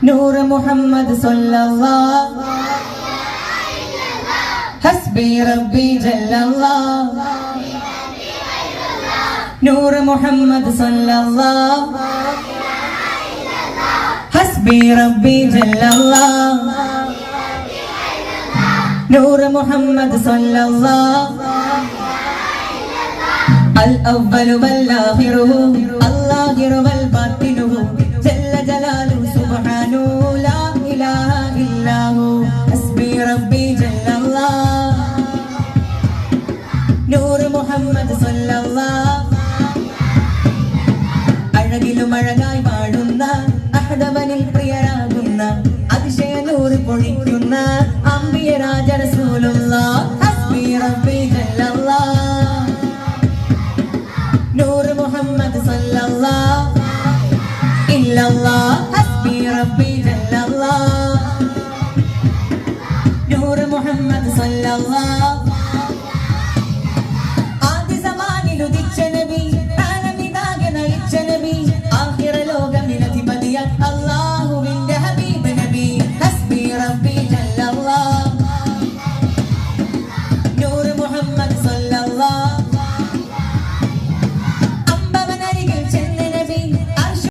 നൂർ മുഹമ്മദ് സല്ലല്ലാഹ് ഹസ്ബി റബ്ബി ജല്ലല്ലാഹ് നൂർ മുഹമ്മദ് സല്ലല്ലാഹ് ഹസ്ബി റബ്ബി ജല്ലല്ലാഹ് നൂർ മുഹമ്മദ് സല്ലല്ലാഹ് അൽ അവ്വലു വൽ ആഖിറു അല്ലാഹിറു വൽ ബാത്തിനു ജല്ല ജലാലുഹു സുബ്ഹാനഹു ലാ ഇലാഹ ഇല്ലാഹു ഹസ്ബി റബ്ബി ജല്ലല്ലാഹ് നൂർ മുഹമ്മദ് സല്ലല്ലാഹ് അഴകിലും അഴകായി വാഴുന്ന അഹദവനിൽ പ്രിയരാകുന്ന അതിശയ നൂറ് പൊഴിക്കുന്ന അംബിയ രാജ റസൂലുള്ളാഹ് ഹസ്ബി റബ്ബി ജല്ലല്ലാഹ് നൂർ മുഹമ്മദ് സല്ലല്ലാഹ് ഇല്ലല്ലാഹ് ഹസ്ബി റബ്ബി ജല്ലല്ലാഹ് നൂർ മുഹമ്മദ് സല്ലല്ലാഹ് ആദ്യ സമാനിൽ ഉദിച്ച നബി